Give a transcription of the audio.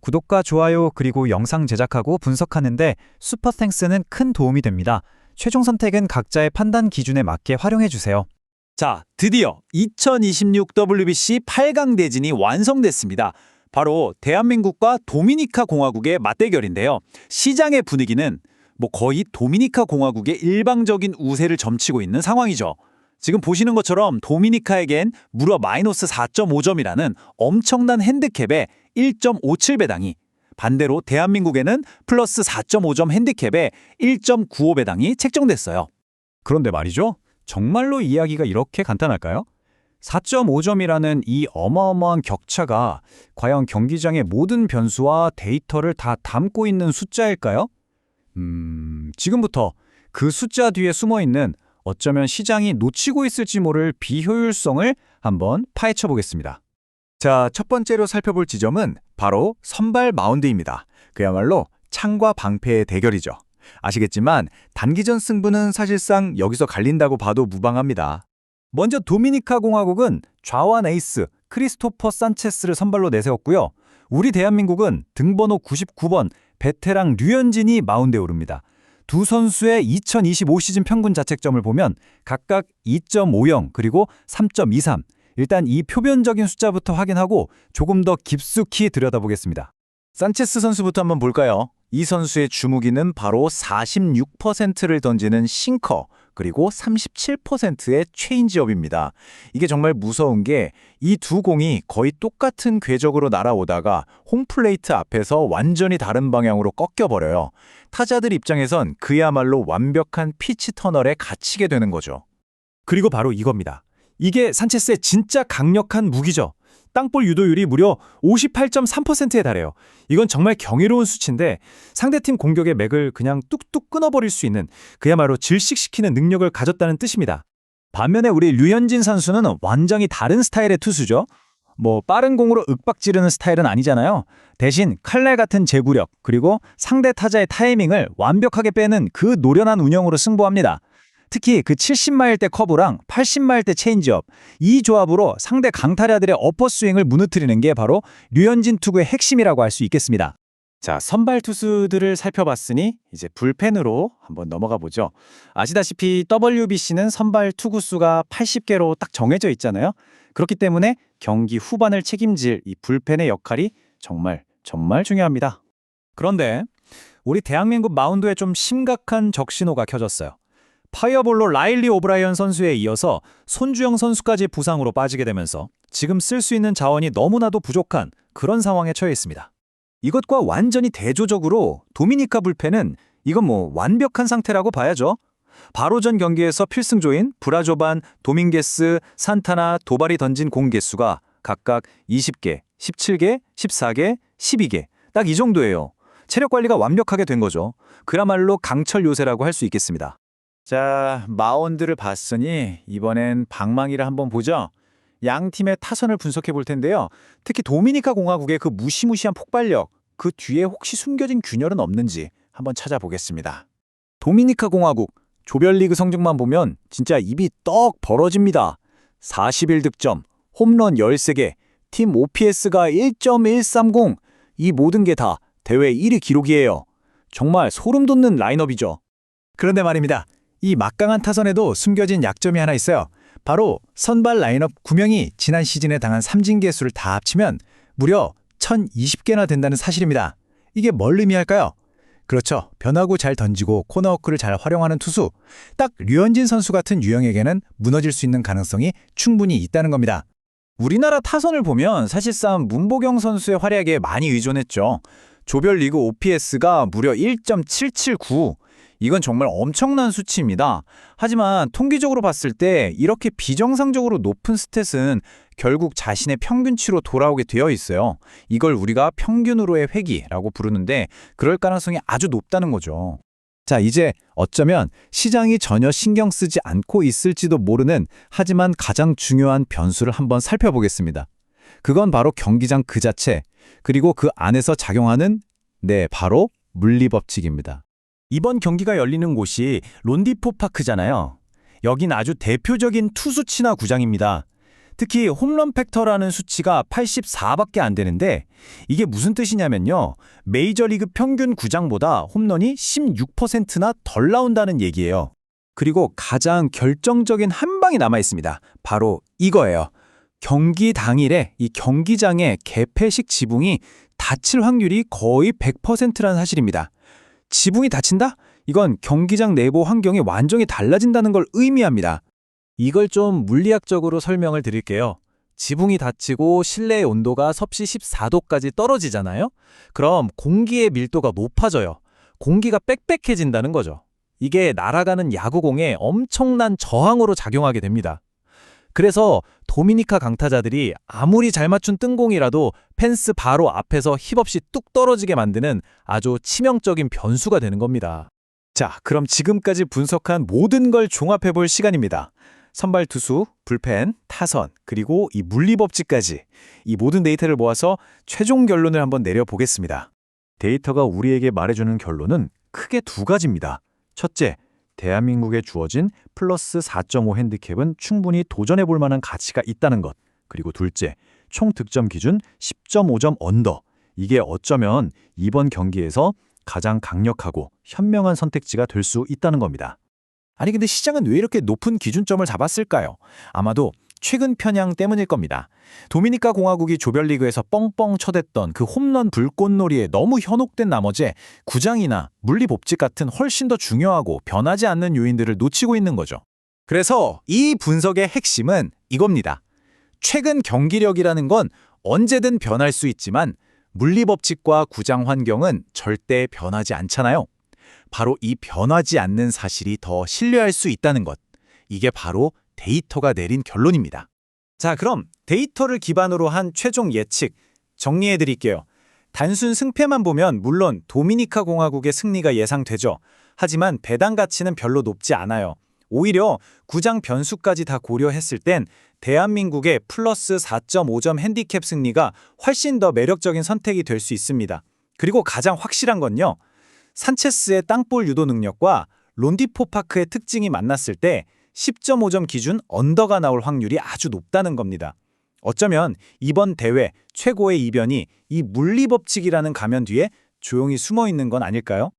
구독과 좋아요 그리고 영상 제작하고 분석하는데 슈퍼땡스는 큰 도움이 됩니다. 최종 선택은 각자의 판단 기준에 맞게 활용해 주세요. 자, 드디어 2026 WBC 8강 대진이 완성됐습니다. 바로 대한민국과 도미니카 공화국의 맞대결인데요. 시장의 분위기는 거의 도미니카 공화국의 일방적인 우세를 점치고 있는 상황이죠. 지금 보시는 것처럼 도미니카에겐 무려 마이너스 4.5점이라는 엄청난 핸디캡에 1.57배당이, 반대로 대한민국에는 플러스 4.5점 핸디캡에 1.95배당이 책정됐어요. 그런데 말이죠. 정말로 이야기가 이렇게 간단할까요? 4.5점이라는 이 어마어마한 격차가 과연 경기장의 모든 변수와 데이터를 다 담고 있는 숫자일까요? 지금부터 그 숫자 뒤에 숨어있는 어쩌면 시장이 놓치고 있을지 모를 비효율성을 한번 파헤쳐 보겠습니다. 자, 첫 번째로 살펴볼 지점은 바로 선발 마운드입니다. 그야말로 창과 방패의 대결이죠. 아시겠지만 단기전 승부는 사실상 여기서 갈린다고 봐도 무방합니다. 먼저 도미니카 공화국은 좌완 에이스 크리스토퍼 산체스를 선발로 내세웠고요. 우리 대한민국은 등번호 99번 베테랑 류현진이 마운드에 오릅니다. 두 선수의 2025 시즌 평균 자책점을 보면 각각 2.50 그리고 3.23. 일단 이 표변적인 숫자부터 확인하고 조금 더 깊숙이 들여다보겠습니다. 산체스 선수부터 한번 볼까요? 이 선수의 주무기는 바로 46%를 던지는 싱커, 그리고 37%의 체인지업입니다. 이게 정말 무서운 게 이 두 공이 거의 똑같은 궤적으로 날아오다가 홈플레이트 앞에서 완전히 다른 방향으로 꺾여버려요. 타자들 입장에선 그야말로 완벽한 피치 터널에 갇히게 되는 거죠. 그리고 바로 이겁니다. 이게 산체스의 진짜 강력한 무기죠. 땅볼 유도율이 무려 58.3%에 달해요. 이건 정말 경이로운 수치인데 상대팀 공격의 맥을 그냥 뚝뚝 끊어버릴 수 있는 그야말로 질식시키는 능력을 가졌다는 뜻입니다. 반면에 우리 류현진 선수는 완전히 다른 스타일의 투수죠. 빠른 공으로 윽박 지르는 스타일은 아니잖아요. 대신 칼날 같은 제구력 그리고 상대 타자의 타이밍을 완벽하게 빼는 그 노련한 운영으로 승부합니다. 특히 그 70마일대 커브랑 80마일대 체인지업, 이 조합으로 상대 강타자들의 어퍼스윙을 무너뜨리는 게 바로 류현진 투구의 핵심이라고 할 수 있겠습니다. 자, 선발 투수들을 살펴봤으니 이제 불펜으로 한번 넘어가 보죠. 아시다시피 WBC는 선발 투구 수가 80개로 딱 정해져 있잖아요. 그렇기 때문에 경기 후반을 책임질 이 불펜의 역할이 정말 중요합니다. 그런데 우리 대한민국 마운드에 좀 심각한 적신호가 켜졌어요. 파이어볼로 라일리 오브라이언 선수에 이어서 손주영 선수까지 부상으로 빠지게 되면서 지금 쓸 수 있는 자원이 너무나도 부족한 그런 상황에 처해 있습니다. 이것과 완전히 대조적으로 도미니카 불펜은 이건 완벽한 상태라고 봐야죠. 바로 전 경기에서 필승조인 브라조반, 도밍게스, 산타나, 도발이 던진 공 개수가 각각 20개, 17개, 14개, 12개 딱 이 정도예요. 체력 관리가 완벽하게 된 거죠. 그야말로 강철 요새라고 할 수 있겠습니다. 자, 마운드를 봤으니 이번엔 방망이를 한번 보죠. 양 팀의 타선을 분석해 볼 텐데요. 특히 도미니카 공화국의 그 무시무시한 폭발력, 그 뒤에 혹시 숨겨진 균열은 없는지 한번 찾아보겠습니다. 도미니카 공화국, 조별리그 성적만 보면 진짜 입이 떡 벌어집니다. 41득점, 홈런 13개, 팀 OPS가 1.130, 이 모든 게 다 대회 1위 기록이에요. 정말 소름 돋는 라인업이죠. 그런데 말입니다. 이 막강한 타선에도 숨겨진 약점이 하나 있어요. 바로 선발 라인업 9명이 지난 시즌에 당한 삼진 개수를 다 합치면 무려 1020개나 된다는 사실입니다. 이게 뭘 의미할까요? 그렇죠. 변화구 잘 던지고 코너워크를 잘 활용하는 투수. 딱 류현진 선수 같은 유형에게는 무너질 수 있는 가능성이 충분히 있다는 겁니다. 우리나라 타선을 보면 사실상 문보경 선수의 활약에 많이 의존했죠. 조별리그 OPS가 무려 1.779. 이건 정말 엄청난 수치입니다. 하지만 통계적으로 봤을 때 이렇게 비정상적으로 높은 스탯은 결국 자신의 평균치로 돌아오게 되어 있어요. 이걸 우리가 평균으로의 회귀라고 부르는데 그럴 가능성이 아주 높다는 거죠. 자, 이제 어쩌면 시장이 전혀 신경 쓰지 않고 있을지도 모르는 하지만 가장 중요한 변수를 한번 살펴보겠습니다. 그건 바로 경기장 그 자체, 그리고 그 안에서 작용하는 바로 물리법칙입니다. 이번 경기가 열리는 곳이 론디포 파크잖아요. 여긴 아주 대표적인 투수 친화 구장입니다. 특히 홈런 팩터라는 수치가 84밖에 안 되는데 이게 무슨 뜻이냐면요. 메이저리그 평균 구장보다 홈런이 16%나 덜 나온다는 얘기예요. 그리고 가장 결정적인 한 방이 남아 있습니다. 바로 이거예요. 경기 당일에 이 경기장의 개폐식 지붕이 닫힐 확률이 거의 100%라는 사실입니다. 지붕이 닫힌다? 이건 경기장 내부 환경이 완전히 달라진다는 걸 의미합니다. 이걸 좀 물리학적으로 설명을 드릴게요. 지붕이 닫히고 실내의 온도가 섭씨 14도까지 떨어지잖아요? 그럼 공기의 밀도가 높아져요. 공기가 빽빽해진다는 거죠. 이게 날아가는 야구공에 엄청난 저항으로 작용하게 됩니다. 그래서 도미니카 강타자들이 아무리 잘 맞춘 뜬공이라도 펜스 바로 앞에서 힘없이 뚝 떨어지게 만드는 아주 치명적인 변수가 되는 겁니다. 자, 그럼 지금까지 분석한 모든 걸 종합해 볼 시간입니다. 선발 투수, 불펜, 타선, 그리고 이 물리법칙까지 이 모든 데이터를 모아서 최종 결론을 한번 내려보겠습니다. 데이터가 우리에게 말해주는 결론은 크게 두 가지입니다. 첫째, 대한민국에 주어진 플러스 4.5 핸디캡은 충분히 도전해 볼 만한 가치가 있다는 것. 그리고 둘째, 총 득점 기준 10.5점 언더. 이게 어쩌면 이번 경기에서 가장 강력하고 현명한 선택지가 될 수 있다는 겁니다. 아니 근데 시장은 왜 이렇게 높은 기준점을 잡았을까요? 아마도 최근 편향 때문일 겁니다. 도미니카 공화국이 조별리그에서 뻥뻥 쳐댔던 그 홈런 불꽃놀이에 너무 현혹된 나머지 구장이나 물리법칙 같은 훨씬 더 중요하고 변하지 않는 요인들을 놓치고 있는 거죠. 그래서 이 분석의 핵심은 이겁니다. 최근 경기력이라는 건 언제든 변할 수 있지만 물리법칙과 구장 환경은 절대 변하지 않잖아요. 바로 이 변하지 않는 사실이 더 신뢰할 수 있다는 것. 이게 바로 데이터가 내린 결론입니다. 자, 그럼 데이터를 기반으로 한 최종 예측 정리해 드릴게요. 단순 승패만 보면 물론 도미니카 공화국의 승리가 예상되죠. 하지만 배당 가치는 별로 높지 않아요. 오히려 구장 변수까지 다 고려했을 땐 대한민국의 플러스 4.5점 핸디캡 승리가 훨씬 더 매력적인 선택이 될 수 있습니다. 그리고 가장 확실한 건요. 산체스의 땅볼 유도 능력과 론디포 파크의 특징이 만났을 때 10.5점 기준 언더가 나올 확률이 아주 높다는 겁니다. 어쩌면 이번 대회 최고의 이변이 이 물리법칙이라는 가면 뒤에 조용히 숨어 있는 건 아닐까요?